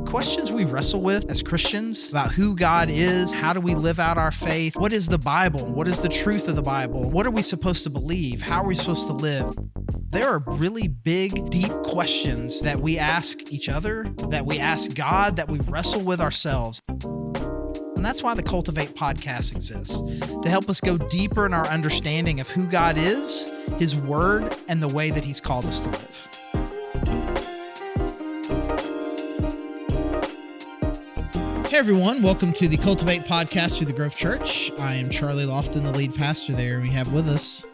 questions we wrestle with as Christians about who God is, how do we live out our faith, what is the Bible, what is the truth of the Bible, what are we supposed to believe, how are we supposed to live. There are really big, deep questions that we ask each other, that we ask God, that we wrestle with ourselves. And that's why the Cultivate podcast exists, to help us go deeper in our understanding of who God is, His Word, and the way that He's called us to live. Hey everyone, welcome to the Cultivate podcast through the Grove Church. I am Charlie Loften, the lead pastor there, and we have with us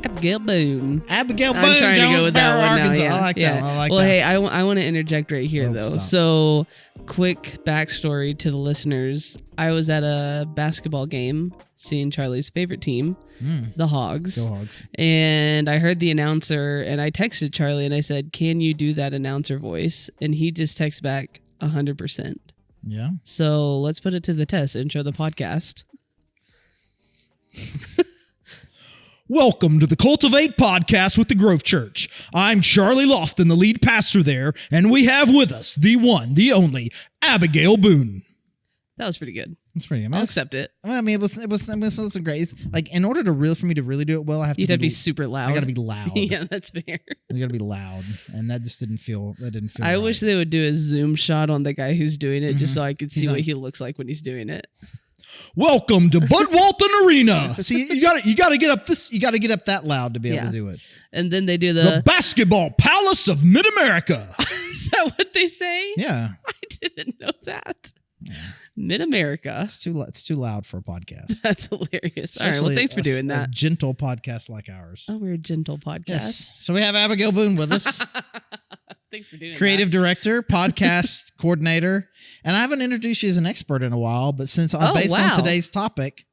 Abigail Boone. Abigail Boone, I'm trying to go with that one now. Arkansas. Yeah. I like that. I like well, that. hey, I want to interject right here, though. Stop. So, quick backstory to the listeners. I was at a basketball game seeing Charlie's favorite team, the Hogs. Go Hogs. And I heard the announcer, and I texted Charlie, and I said, can you do that announcer voice? And he just texted back 100%. Yeah. So, let's put it to the test. Intro the podcast. Welcome to the Cultivate podcast with the Grove Church. I'm Charlie Loften, the lead pastor there, and we have with us the one, the only, Abigail Boone. That was pretty good. That's pretty good. I'll accept it. I mean, it was great. It's like, in order for me to really do it well, You'd have to be super loud. I got to be loud. Yeah, that's fair. You got to be loud, and that just didn't feel. I right. wish they would do a zoom shot on the guy who's doing it, just so I could see what he looks like when he's doing it. Welcome to Bud Walton Arena. See, you got to get up this. You got to get up that loud to be able to do it. And then they do the basketball palace of Mid-America. Is that what they say? Yeah, I didn't know that. Yeah. Mid-America. It's too loud for a podcast. That's hilarious. All right, well, thanks for doing that. A gentle podcast like ours. Oh, we're a gentle podcast. Yes. So we have Abigail Boone with us. Thanks for doing that. Creative director, podcast coordinator, and I haven't introduced you as an expert in a while, but since based on today's topic,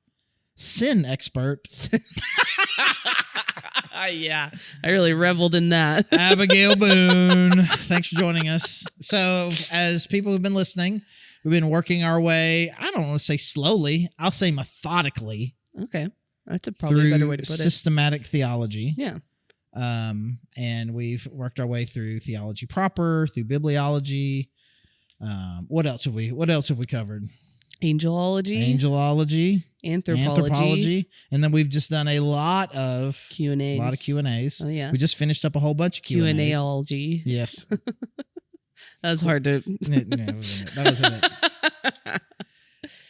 sin expert. Yeah, I really reveled in that. Abigail Boone, thanks for joining us. So, as people who've been listening, we've been working our way, I don't want to say slowly, I'll say methodically. Okay. That's probably a better way to put it. Systematic theology. Yeah. And we've worked our way through theology proper, through bibliology. What else have we covered? Angelology. Anthropology. And then we've just done a lot of Q&As. A lot of Q&As. Oh, yeah. We just finished up a whole bunch of Q&As. Q&Aology. Yes. That was hard to... That was in it.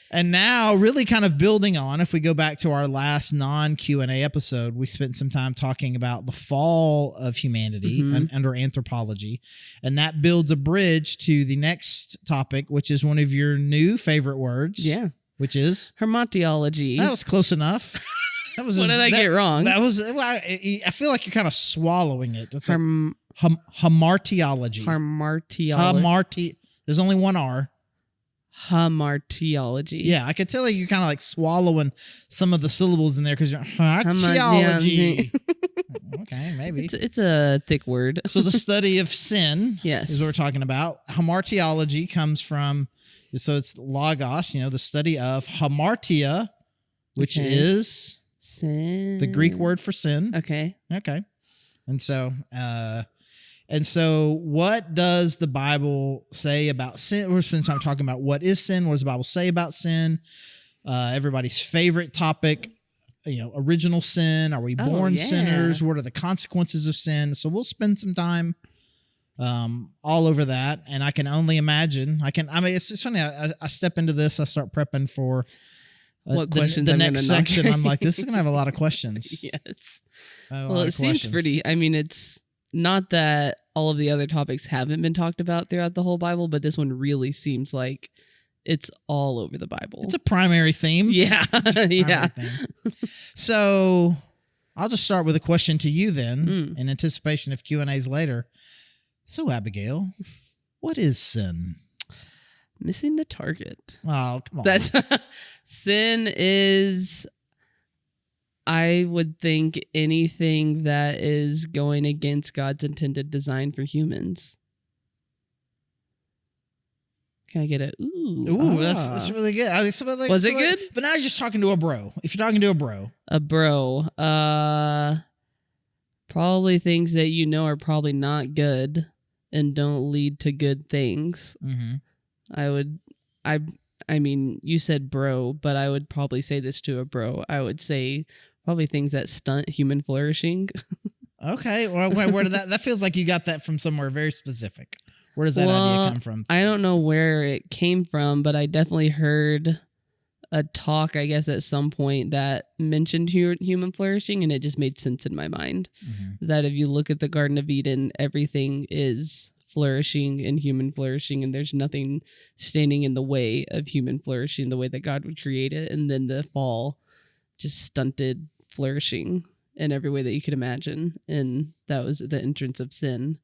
And now, really kind of building on, if we go back to our last non-Q&A episode, we spent some time talking about the fall of humanity under anthropology. And that builds a bridge to the next topic, which is one of your new favorite words. Yeah. Which is? Hamartiology. That was close enough. That was what did I get wrong? That was. I feel like you're kind of swallowing it. It's Hamartiology. Hamartiology. There's only one R. Hamartiology. Yeah, I could tell you're kind of like swallowing some of the syllables in there because you're hamartiology. Okay, maybe. It's a thick word. So the study of sin yes. is what we're talking about. Hamartiology comes from, so it's logos, the study of hamartia, which is sin. The Greek word for sin. Okay. And so what does the Bible say about sin? We're spending time talking about what is sin, what does the Bible say about sin? Everybody's favorite topic, original sin. Are we born sinners? What are the consequences of sin? So we'll spend some time all over that. And I can only imagine. It's funny. I step into this, I start prepping for what questions the next section. I'm like, this is going to have a lot of questions. Yes. Well, it seems pretty, it's not that all of the other topics haven't been talked about throughout the whole Bible, but this one really seems like it's all over the Bible. It's a primary theme. Yeah. Yeah. Theme. So I'll just start with a question to you then, in anticipation of Q&As later. So, Abigail, what is sin? Missing the target. Oh, come on. Sin is... I would think anything that is going against God's intended design for humans. Can I get a ooh? Ooh, that's really good. Was it good? But now you're just talking to a bro. If you're talking to a bro. A bro. Probably things that are probably not good. and don't lead to good things. Mm-hmm. I mean, you said bro, but I would probably say this to a bro. I would say probably things that stunt human flourishing. Okay. Well, where did that feels like you got that from somewhere very specific. Where does that idea come from? I don't know where it came from, but I definitely heard a talk, I guess, at some point that mentioned human flourishing, and it just made sense in my mind. Mm-hmm. That if you look at the Garden of Eden, everything is flourishing and human flourishing, and there's nothing standing in the way of human flourishing the way that God would create it. And then the fall just stunted flourishing in every way that you could imagine, and that was the entrance of sin.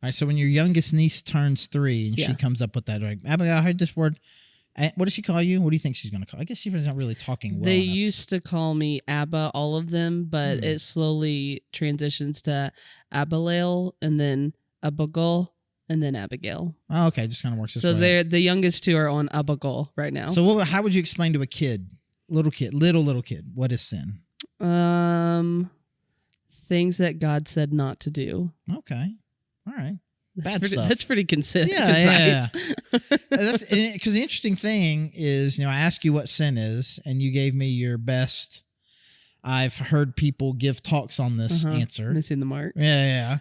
All right, so when your youngest niece turns 3 and she comes up with that, like, Abigail, I heard this word. What does she call you? What do you think she's going to call? I guess she's not really talking well They enough. used to call me Abba, all of them, but it slowly transitions to Abigail, and then Abigail, and then Abigail. Oh, okay, just kind of works this way. So they're the youngest 2 are on Abigail right now. So how would you explain to a kid, little kid, what is sin? Things that God said not to do. Okay, all right. That's pretty concise. Yeah. That's because the interesting thing is, I ask you what sin is, and you gave me your best. I've heard people give talks on this answer. Missing the mark. Yeah.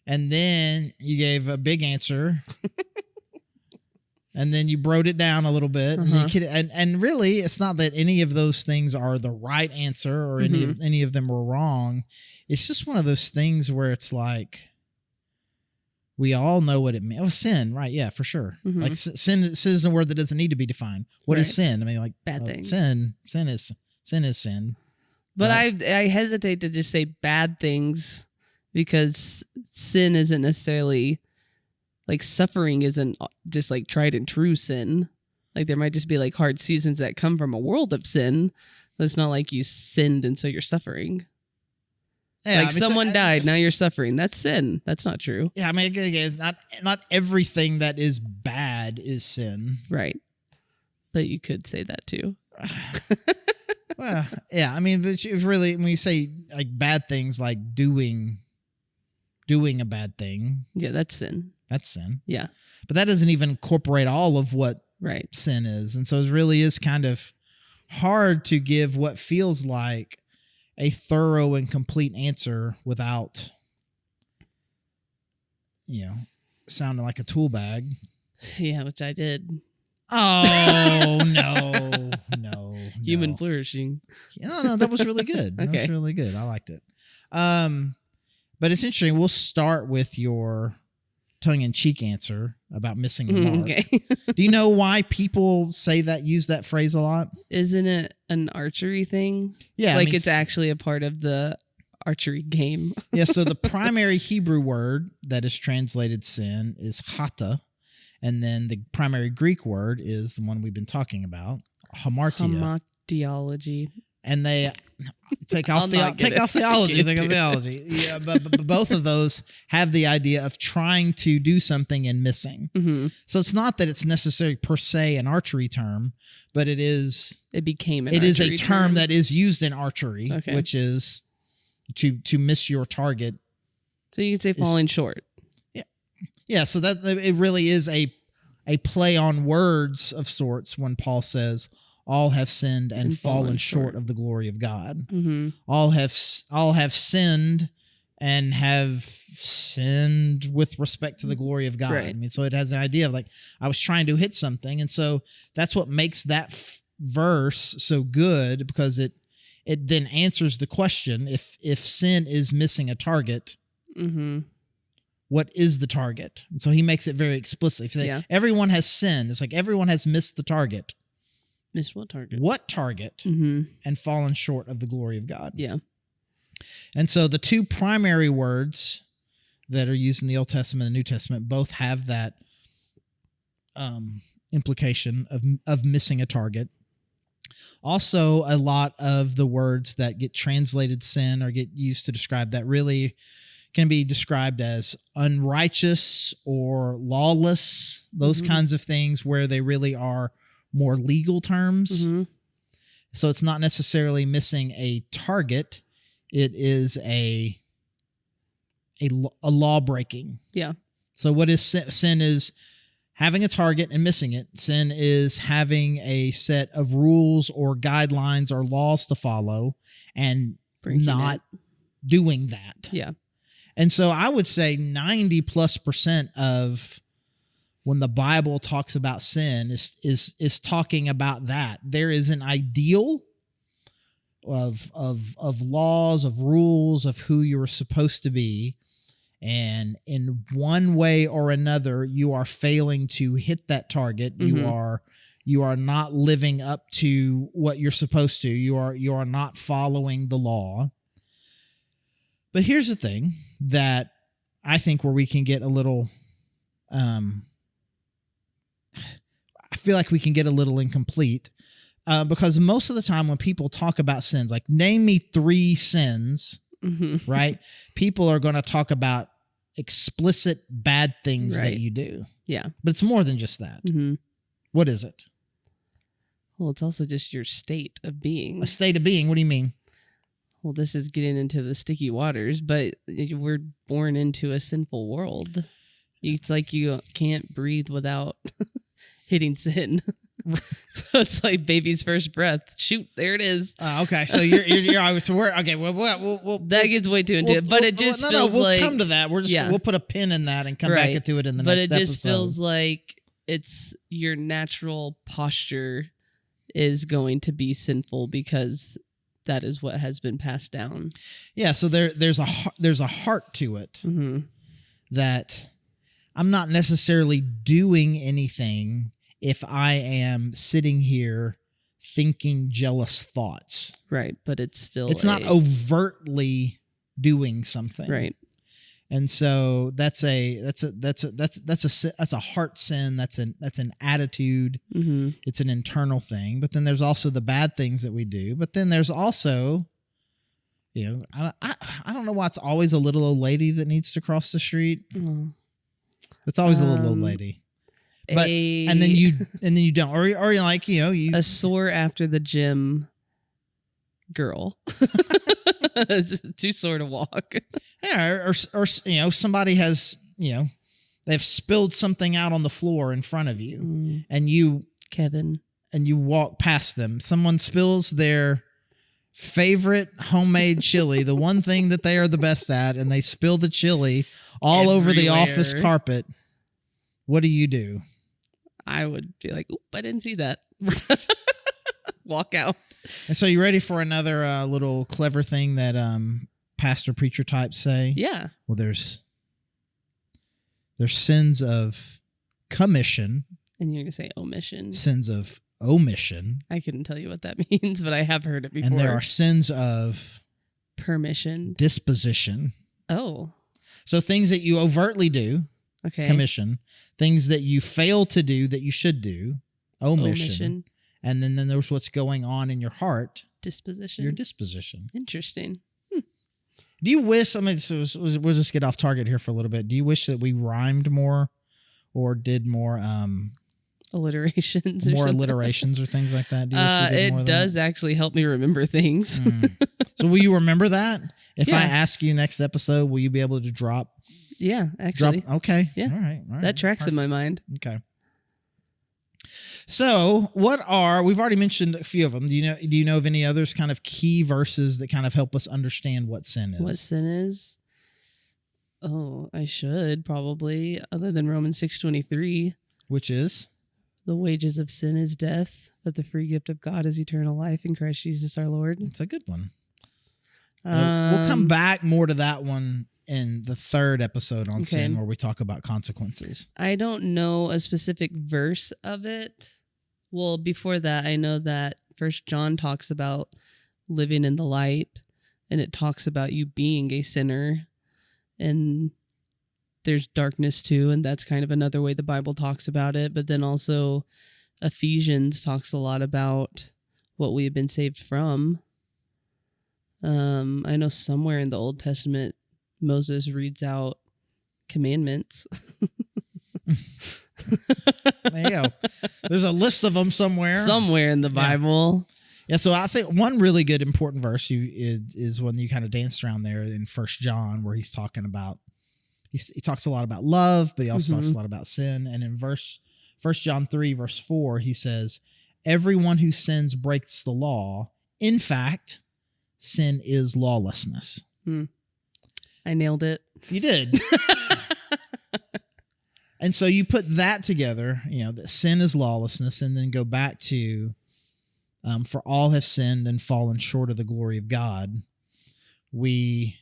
And then you gave a big answer, and then you broke it down a little bit, and really, it's not that any of those things are the right answer or any of them were wrong. It's just one of those things where it's like, we all know what it means. Oh, sin, right? Yeah, for sure. Mm-hmm. Like sin is a word that doesn't need to be defined. What is sin? I mean, like bad things. Sin is sin. But right? I hesitate to just say bad things, because sin isn't necessarily like suffering. Isn't just like tried and true sin. Like there might just be like hard seasons that come from a world of sin, but it's not like you sinned and so you're suffering. Yeah, like someone died, now you're suffering. That's sin. That's not true. Yeah, I mean, again, not everything that is bad is sin. Right. But you could say that too. Well, yeah, I mean, but it's really, when you say like bad things, like doing a bad thing. Yeah, that's sin. That's sin. Yeah. But that doesn't even incorporate all of what sin is. And so it really is kind of hard to give what feels like a thorough and complete answer without, sounding like a tool bag. Yeah, which I did. Oh, no. Human flourishing. No, that was really good. Okay. That was really good. I liked it. But it's interesting. We'll start with your tongue-in-cheek answer about missing the mark. Okay. Do you know why people use that phrase a lot? Isn't it an archery thing? Yeah. Like it's actually a part of the archery game. Yeah, so the primary Hebrew word that is translated sin is hata, and then the primary Greek word is the one we've been talking about, Hamartiology. And they take off theology. Yeah, but both of those have the idea of trying to do something and missing. Mm-hmm. So it's not that it's necessarily per se an archery term, but it is. It became. It is a term that is used in archery, which is to miss your target. So you could say falling short. Yeah. So that it really is a play on words of sorts when Paul says, all have sinned and fallen short of the glory of God. Mm-hmm. All have sinned and have sinned with respect to the glory of God. Right. I mean, so it has an idea of like, I was trying to hit something. And so that's what makes that verse so good, because it then answers the question, if sin is missing a target, what is the target? And so he makes it very explicit. If you say, everyone has sinned, it's like everyone has missed the target. Missed what target? What target? Mm-hmm. And fallen short of the glory of God. Yeah. And so the two primary words that are used in the Old Testament and New Testament both have that implication of missing a target. Also, a lot of the words that get translated sin or get used to describe that really can be described as unrighteous or lawless, those kinds of things where they really are more legal terms. Mm-hmm. So it's not necessarily missing a target. It is a law breaking. Yeah. So what is sin? Sin is having a target and missing it. Sin is having a set of rules or guidelines or laws to follow and not doing that. Yeah. And so I would say 90+% of when the Bible talks about sin is talking about that. There is an ideal of laws, of rules, of who you're supposed to be. And in one way or another, you are failing to hit that target. Mm-hmm. You are not living up to what you're supposed to. You are not following the law. But here's the thing that I think where we can get a little, I feel like we can get a little incomplete because most of the time when people talk about sins, like name me 3 sins, mm-hmm. right? People are going to talk about explicit bad things that you do. Yeah. But it's more than just that. Mm-hmm. What is it? Well, it's also just your state of being. A state of being? What do you mean? Well, this is getting into the sticky waters, but we're born into a sinful world. It's like you can't breathe without hitting sin. So it's like baby's first breath. Shoot, there it is. Okay, so you're always okay. We'll that gets way too into it, but it just feels we'll like come to that. We'll put a pin in that and come back into it in the next episode. But it just feels like it's your natural posture is going to be sinful because that is what has been passed down. Yeah, so there's a heart to it that I'm not necessarily doing anything if I am sitting here thinking jealous thoughts. Right, but it's not overtly doing something. Right. And so that's a heart sin. That's an attitude. Mm-hmm. It's an internal thing. But then there's also the bad things that we do. But then there's also, I don't know why it's always a little old lady that needs to cross the street. Oh. It's always a little old lady. But and then you don't, or you're like a sore after the gym girl. It's too sore to walk. Yeah, or somebody has they've spilled something out on the floor in front of you, and you walk past them. Someone spills their favorite homemade chili, the one thing that they are the best at, and they spill the chili all over the office carpet. What do? I would be like, oop, I didn't see that. Walk out. And so you ready for another little clever thing that pastor preacher types say? Yeah. Well, there's sins of commission. And you're going to say omission. Sins of omission. I couldn't tell you what that means, but I have heard it before. And there are sins of permission. Disposition. Oh. So things that you overtly do. Okay. Commission. Things that you fail to do that you should do. Omission. And then there's what's going on in your heart. Disposition. Your disposition. Interesting. Do you wish, we'll just get off target here for a little bit. Do you wish that we rhymed more or did more alliterations? More alliterations or things like that? Do you wish we did more of that? It does actually help me remember things. So will you remember that? If I ask you next episode, will you be able to drop? Yeah, actually. Okay. Yeah. All right. That tracks Perfect. In my mind. Okay. So we've already mentioned a few of them. Do you know of any others kind of key verses that kind of help us understand what sin is? What sin is? Oh, I should probably, other than Romans 6:23. Which is? The wages of sin is death, but the free gift of God is eternal life in Christ Jesus our Lord. It's a good one. We'll come back more to that one in the 3rd episode on sin, where we talk about consequences. I don't know a specific verse of it. Well, before that, I know that 1 John talks about living in the light, and it talks about you being a sinner, and there's darkness too, and that's kind of another way the Bible talks about it. But then also Ephesians talks a lot about what we have been saved from. I know somewhere in the Old Testament, Moses reads out commandments. There you go. There's a list of them somewhere. Somewhere in the Bible. Yeah, so I think one really good important verse is when you kind of danced around there in 1 John, where he's he talks a lot about love, but he also talks Mhm. a lot about sin. And in 1 John 3, verse 4, he says, everyone who sins breaks the law. In fact, sin is lawlessness. I nailed it. You did. And so you put that together, that sin is lawlessness, and then go back to, for all have sinned and fallen short of the glory of God. You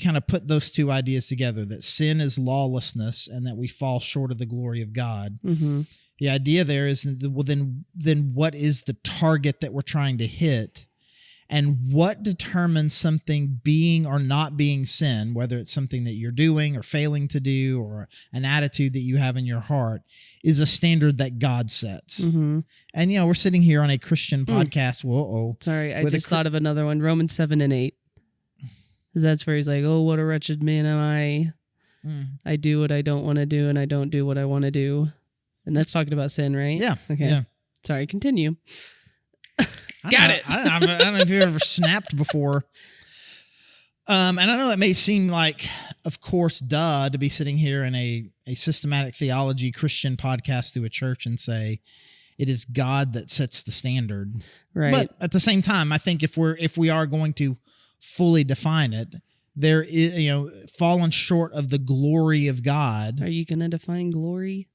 kind of put those two ideas together, that sin is lawlessness and that we fall short of the glory of God. Mm-hmm. The idea there is, well, then what is the target that we're trying to hit? And what determines something being or not being sin, whether it's something that you're doing or failing to do or an attitude that you have in your heart, is a standard that God sets. Mm-hmm. And, we're sitting here on a Christian podcast. Whoa. Sorry, I just thought of another one. Romans 7 and 8. That's where he's like, oh, what a wretched man am I. I do what I don't want to do, and I don't do what I want to do. And that's talking about sin, right? Yeah. Okay. Yeah. Sorry, continue. Got it. I don't know if you've ever snapped before. And I know it may seem like, of course, to be sitting here in a systematic theology Christian podcast through a church and say it is God that sets the standard. Right. But at the same time, I think if we are going to fully define it, there is, fallen short of the glory of God. Are you going to define glory?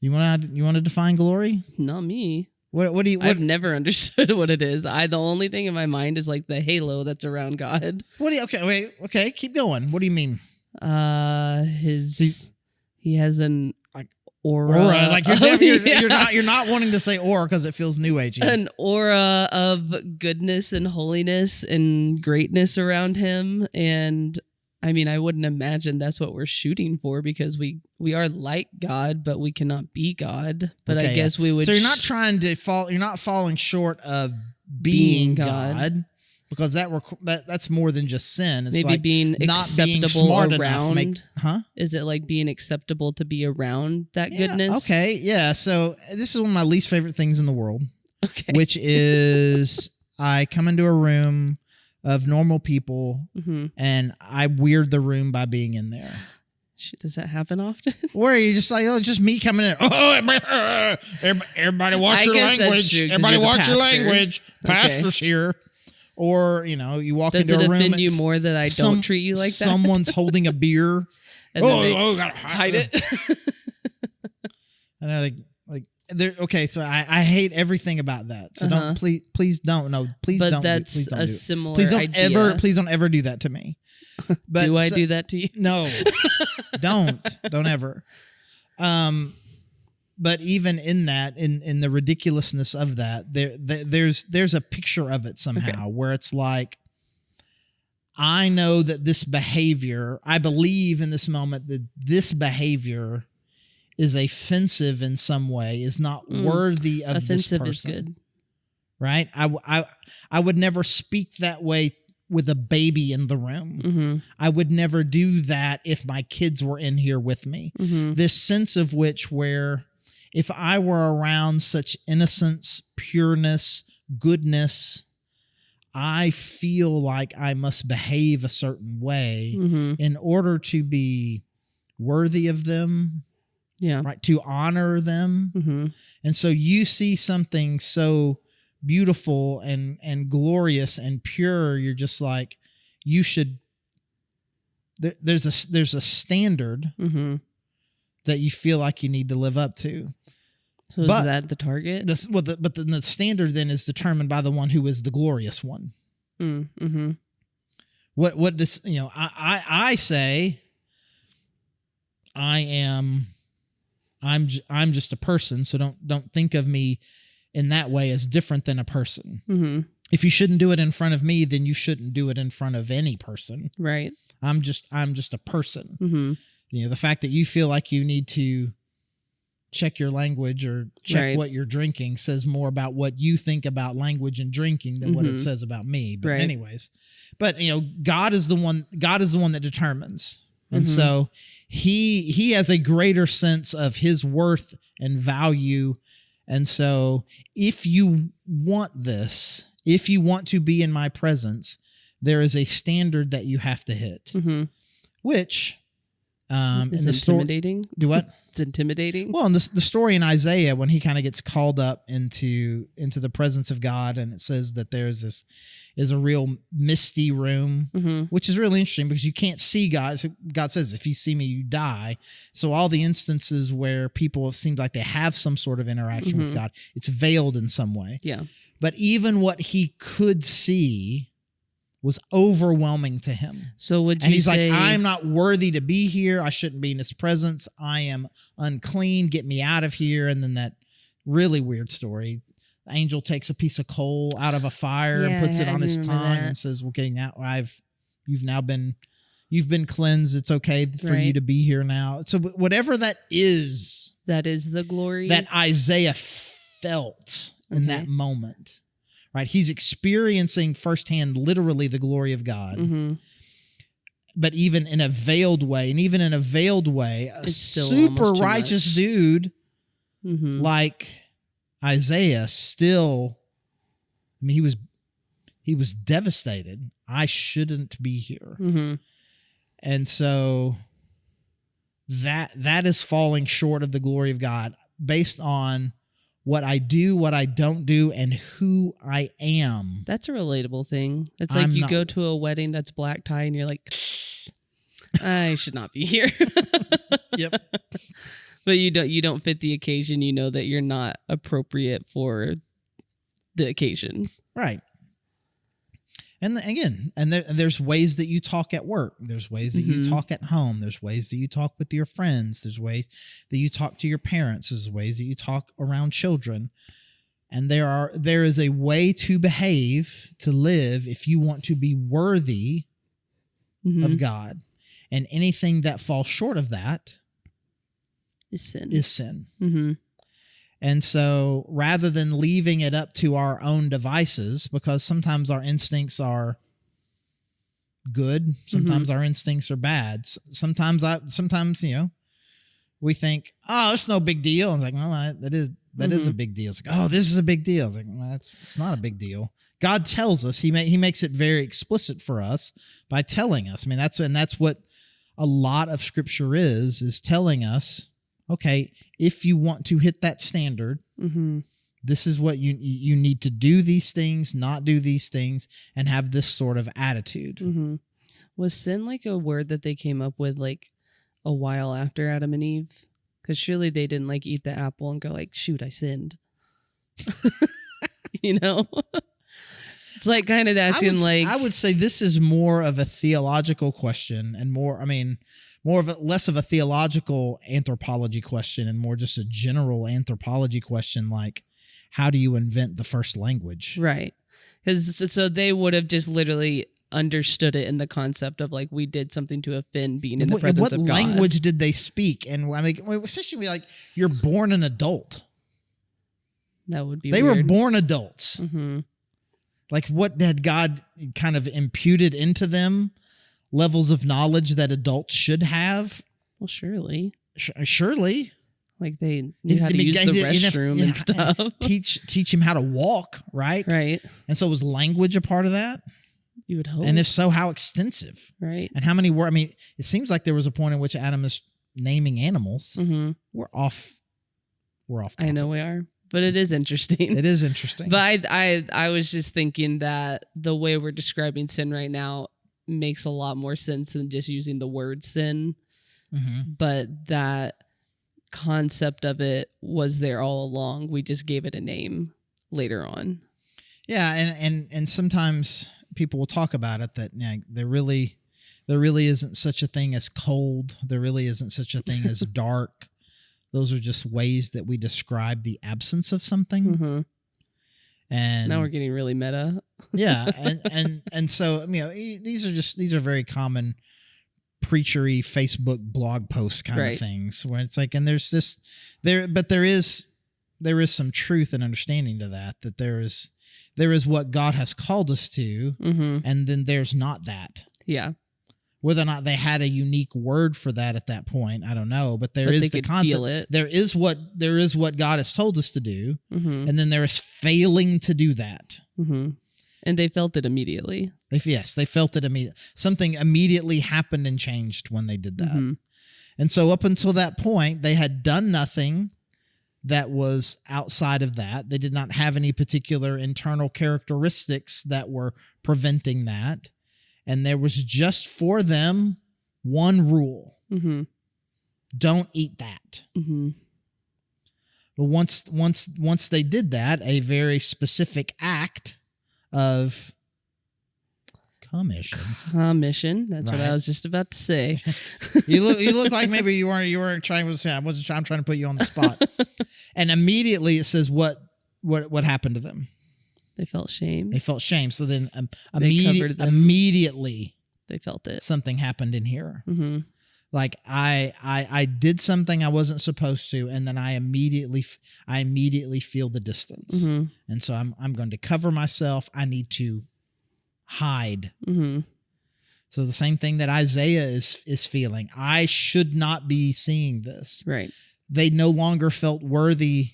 You want to define glory? Not me. What do you? I've never understood what it is. The only thing in my mind is like the halo that's around God. Okay, keep going. What do you mean? He has an like aura. Like you're not wanting to say aura because it feels new agey. An aura of goodness and holiness and greatness around him. And I mean, I wouldn't imagine that's what we're shooting for, because we are like God, but we cannot be God. But I guess we would. So you're not trying to fall. You're not falling short of being God, because that's more than just sin. It's maybe like being not acceptable being smart around. Enough. Is it like being acceptable to be around that goodness? Okay, yeah. So this is one of my least favorite things in the world. Okay. Which is I come into a room of normal people, and I weird the room by being in there. Does that happen often? Where are you just like, just me coming in? Oh, everybody watch your language. True, everybody watch your pastor. language. Pastor's here. Or, you walk Does into a room. Does it offend you more that I don't treat you like that? Someone's holding a beer. Gotta hide it. I know, okay, so I hate everything about that. So don't please don't. No, please but don't. That's please don't a do it. similar Please don't idea. please don't ever do that to me. But do I do that to you? No. Don't ever. But even in that, in the ridiculousness of that, there's a picture of it somehow where it's like, I know that this behavior, I believe in this moment that this behavior is offensive in some way, is not worthy of offensive this person. Is good. Right? I would never speak that way with a baby in the room. I would never do that if my kids were in here with me. This sense of which, where if I were around such innocence, pureness, goodness, I feel like I must behave a certain way in order to be worthy of them. Yeah. Right. To honor them. And so you see something so beautiful and glorious and pure. You're just like, you should, there's a standard that you feel like you need to live up to. So is that the target? But the standard then is determined by the one who is the glorious one. What does, I say, I'm just a person, so don't think of me in that way as different than a person. If you shouldn't do it in front of me, then you shouldn't do it in front of any person. Right. I'm just a person. The fact that you feel like you need to check your language or check what you're drinking says more about what you think about language and drinking than what it says about me. But anyways, God is the one that determines. And so he has a greater sense of his worth and value. And so if you want this, if you want to be in my presence, there is a standard that you have to hit. which Is in the story, intimidating. do what? It's intimidating. Well, in the story in Isaiah, when he kind of gets called up into the presence of God, and it says that there's a real misty room, which is really interesting because you can't see God. So God says, if you see me, you die. So all the instances where people, it seems like they have some sort of interaction with God, it's veiled in some way. Yeah. But even what he could see was overwhelming to him. So would you And he's say, like, I'm not worthy to be here. I shouldn't be in his presence. I am unclean. Get me out of here. And then that really weird story. The angel takes a piece of coal out of a fire and puts it on his tongue and says, well, okay, now you've been cleansed. It's okay for you to be here now. So whatever that is the glory that Isaiah felt in that moment. Right, he's experiencing firsthand, literally, the glory of God, but even in a veiled way, a super righteous dude like Isaiah still. I mean, he was devastated. I shouldn't be here, and so that is falling short of the glory of God based on what I do, what I don't do, and who I am. That's a relatable thing. It's like you go to a wedding that's black tie and you're like, I should not be here. Yep. But you don't fit the occasion. You know that you're not appropriate for the occasion. Right. And again, there's ways that you talk at work. There's ways that you talk at home. There's ways that you talk with your friends. There's ways that you talk to your parents. There's ways that you talk around children. And there is a way to behave, to live, if you want to be worthy of God. And anything that falls short of that is sin. And so rather than leaving it up to our own devices, because sometimes our instincts are good, sometimes our instincts are bad. Sometimes, we think, oh, it's no big deal. And it's like, no, that is a big deal. It's like, oh, this is a big deal. It's like, well, it's not a big deal. God tells us, he makes it very explicit for us by telling us. I mean, that's what a lot of scripture is telling us, okay, if you want to hit that standard, this is what you need to do these things, not do these things, and have this sort of attitude. Was sin like a word that they came up with like a while after Adam and Eve? Because surely they didn't like eat the apple and go like, shoot, I sinned. It's like kind of asking I would say this is more of a theological question and less of a theological anthropology question and more just a general anthropology question, like how do you invent the first language? Right. Because so they would have just literally understood it in the concept of like we did something to offend being in the presence of God. What language did they speak? And I mean, essentially, like you're born an adult. That would be. They weird. were born adults. Like what had God kind of imputed into them? Levels of knowledge that adults should have. Well, surely. Surely. Like they knew how to use the restroom and stuff. Teach him how to walk, right? Right. And so was language a part of that? You would hope. And if so, how extensive? Right. And how many were? I mean, it seems like there was a point in which Adam is naming animals. We're off topic. I know we are. But it is interesting. It is interesting. But I was just thinking that the way we're describing sin right now makes a lot more sense than just using the word sin. But that concept of it was there all along. We just gave it a name later on. Yeah, and sometimes people will talk about it that there really isn't such a thing as cold. There really isn't such a thing as dark. Those are just ways that we describe the absence of something. And now we're getting really meta. Yeah, and so these are very common preachery Facebook blog post kind of things where it's like, and there is some truth and understanding to that there is what God has called us to, and then there's not that. Yeah. Whether or not they had a unique word for that at that point, I don't know. But there is the concept. There is what God has told us to do, and then there is failing to do that. And they felt it immediately. They felt it immediately. Something immediately happened and changed when they did that. Mm-hmm. And so up until that point, they had done nothing that was outside of that. They did not have any particular internal characteristics that were preventing that. And there was just for them one rule. Mm-hmm. Don't eat that. Mm-hmm. But once they did that, a very specific act of commission. That's right. What I was just about to say. You look like maybe you weren't trying to say. I'm trying to put you on the spot. And immediately it says what happened to them. They felt shame. So then immediately they felt it. Something happened in here. Mm-hmm. Like I did something I wasn't supposed to, and then I immediately feel the distance. Mm-hmm. And so I'm going to cover myself. I need to hide. Mm-hmm. So the same thing that Isaiah is feeling. I should not be seeing this. Right. They no longer felt worthy,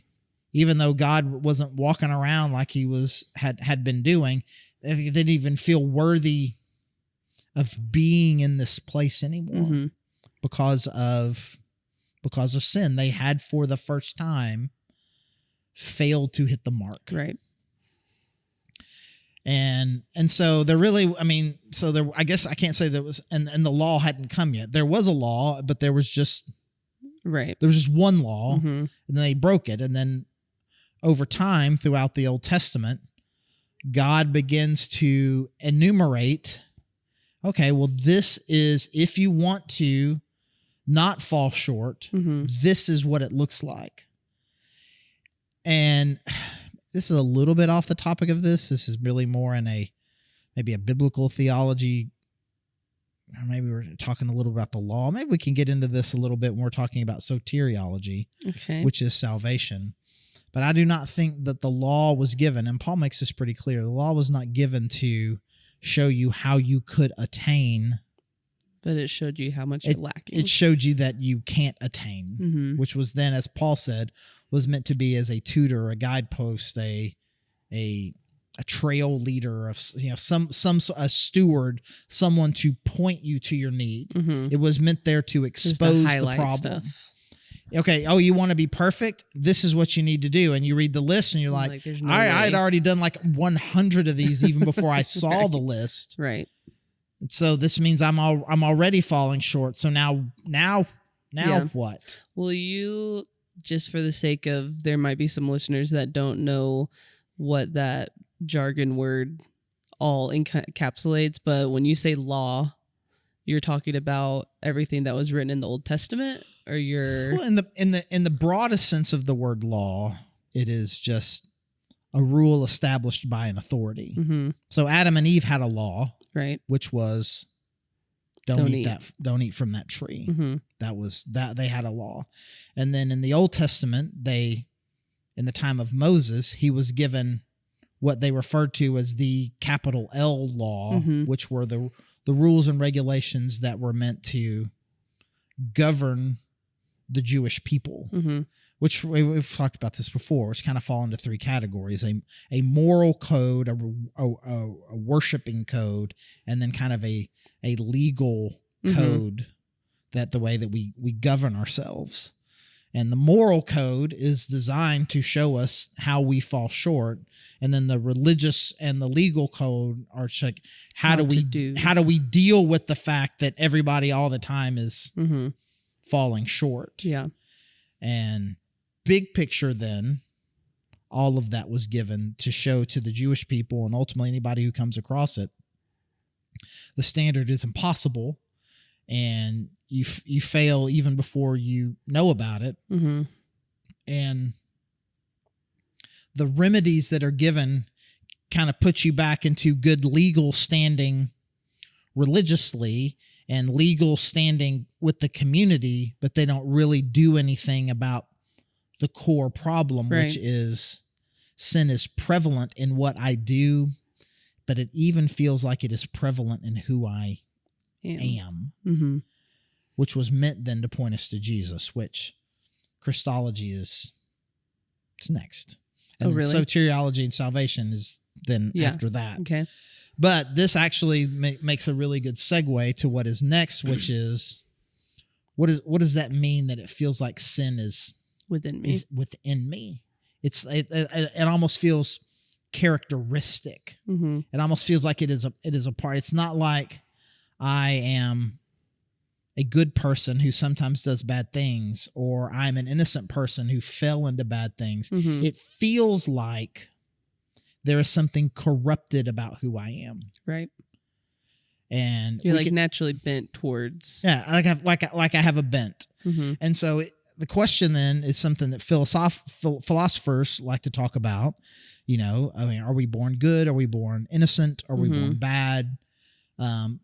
even though God wasn't walking around like he had been doing. They didn't even feel worthy of being in this place anymore. Mm-hmm. Because of sin. They had for the first time failed to hit the mark. Right. And so there really, I guess I can't say there was, and the law hadn't come yet. There was a law, but there was just one law, mm-hmm. and then they broke it. And then over time throughout the Old Testament, God begins to enumerate, okay, well, this is, if you want to not fall short, mm-hmm. this is what it looks like. And this is a little bit off the topic of this. This is really more in maybe a biblical theology. Or maybe we're talking a little about the law. Maybe we can get into this a little bit when we're talking about soteriology, okay. which is salvation. But I do not think that the law was given, and Paul makes this pretty clear, the law was not given to show you how you could attain. But it showed you how much you're lacking. It showed you that you can't attain, mm-hmm. which was then, as Paul said, was meant to be as a tutor, a guidepost, a trail leader of a steward, someone to point you to your need. Mm-hmm. It was meant there to expose the problem. Stuff. Okay, you want to be perfect? This is what you need to do. And you read the list and you're like no I had already done like 100 of these even before I saw right. the list. Right. So this means I'm already falling short. So now yeah. what? Will you, just for the sake of, there might be some listeners that don't know what that jargon word all encapsulates, but when you say law, you're talking about everything that was written in the Old Testament, or you're well, in the broadest sense of the word law, it is just a rule established by an authority. mm-hmm. So Adam and Eve had a law, right, which was don't eat from that tree. Mm-hmm. That they had a law. And then in the Old Testament, in the time of Moses, he was given what they referred to as the capital L law, mm-hmm. which were the rules and regulations that were meant to govern the Jewish people, mm-hmm. which we've talked about this before, which kind of fall into three categories: a moral code, a worshiping code, and then kind of a legal mm-hmm. code, that the way that we govern ourselves. And the moral code is designed to show us how we fall short. And then the religious and the legal code are like, how do we deal with the fact that everybody all the time is mm-hmm. falling short? Yeah. And big picture, then, all of that was given to show to the Jewish people and ultimately anybody who comes across it, the standard is impossible. And you fail even before you know about it. Mm-hmm. And the remedies that are given kind of put you back into good legal standing religiously and legal standing with the community, but they don't really do anything about the core problem, right. which is sin is prevalent in what I do, but it even feels like it is prevalent in who I am. Mm-hmm. Which was meant then to point us to Jesus, which Christology it's next. And really? soteriology and salvation is then after that. Okay. But this actually makes a really good segue to what is next, which is what does that mean that it feels like sin is within me? It almost feels characteristic. Mm-hmm. It almost feels like it is a part. It's not like I am a good person who sometimes does bad things, or I'm an innocent person who fell into bad things. Mm-hmm. It feels like there is something corrupted about who I am. Right. And you're naturally bent towards. Yeah, like I have a bent. Mm-hmm. And so the question then is something that philosophers like to talk about. You know, I mean, are we born good? Are we born innocent? Are we born bad? And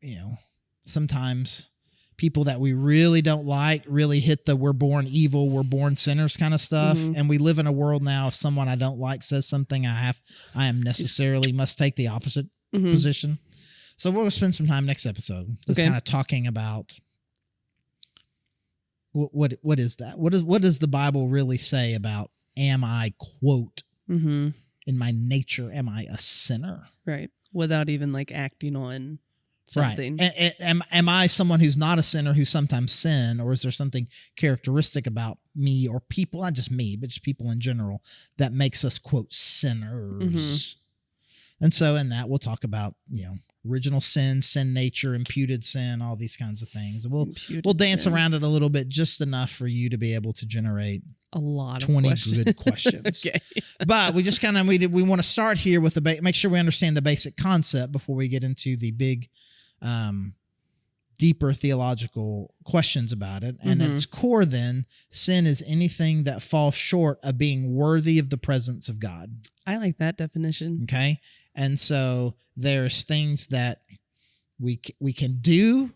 you know, sometimes people that we really don't like really hit the we're born evil, we're born sinners kind of stuff. Mm-hmm. And we live in a world now, if someone I don't like says something, I am necessarily must take the opposite position. So we'll spend some time next episode just kind of talking about what is that? What does the Bible really say about, am I, quote, in my nature, am I a sinner? Right. Without even acting on something. Right. Am I someone who's not a sinner who sometimes sin, or is there something characteristic about me or people, not just me, but just people in general, that makes us, quote, sinners? And so in that, we'll talk about, original sin, sin nature, imputed sin, all these kinds of things. We'll dance around it a little bit, just enough for you to be able to generate a lot of 20 questions. good questions. Okay. But we just we want to start here with make sure we understand the basic concept before we get into the big, deeper theological questions about it. And at its core, then, sin is anything that falls short of being worthy of the presence of God. I like that definition. Okay. And so there's things that we can do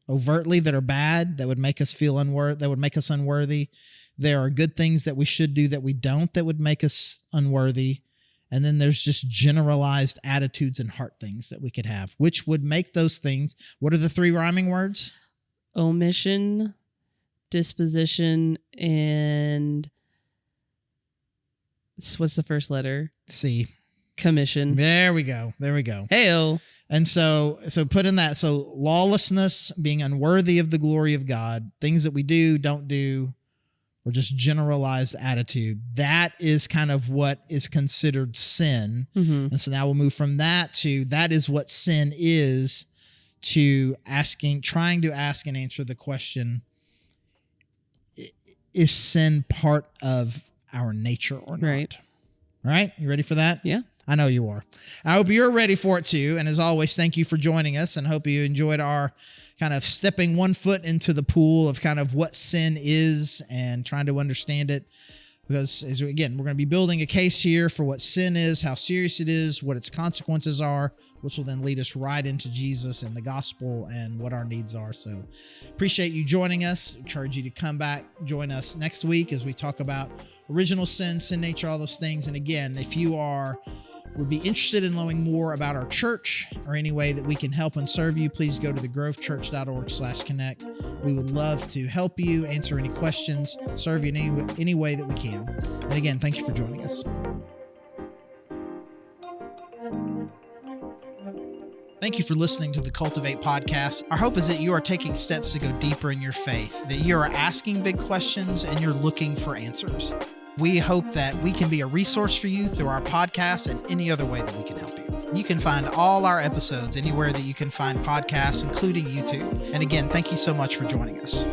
overtly that are bad, that would make us feel unworthy. There are good things that we should do that we don't, that would make us unworthy. And then there's just generalized attitudes and heart things that we could have, which would make those things. What are the 3 rhyming words? Omission, disposition, and what's the first letter? C. Commission. There we go. Heyo. And so put in that. So lawlessness, being unworthy of the glory of God, things that we do, don't do, or just generalized attitude. That is kind of what is considered sin. And so now we'll move from that to that is what sin is, to trying to ask and answer the question, is sin part of our nature or not? Right. All right. You ready for that? Yeah. I know you are. I hope you're ready for it too. And as always, thank you for joining us, and hope you enjoyed our kind of stepping one foot into the pool of kind of what sin is and trying to understand it. Because again, we're going to be building a case here for what sin is, how serious it is, what its consequences are, which will then lead us right into Jesus and the gospel and what our needs are. So appreciate you joining us. Encourage you to come back, join us next week as we talk about original sin, sin nature, all those things. And again, if you would be interested in knowing more about our church or any way that we can help and serve you, please go to thegrovechurch.org/connect. We would love to help you, answer any questions, serve you in any way that we can. And again, thank you for joining us. Thank you for listening to the Cultivate podcast. Our hope is that you are taking steps to go deeper in your faith, that you are asking big questions and you're looking for answers. We hope that we can be a resource for you through our podcast and any other way that we can help you. You can find all our episodes anywhere that you can find podcasts, including YouTube. And again, thank you so much for joining us.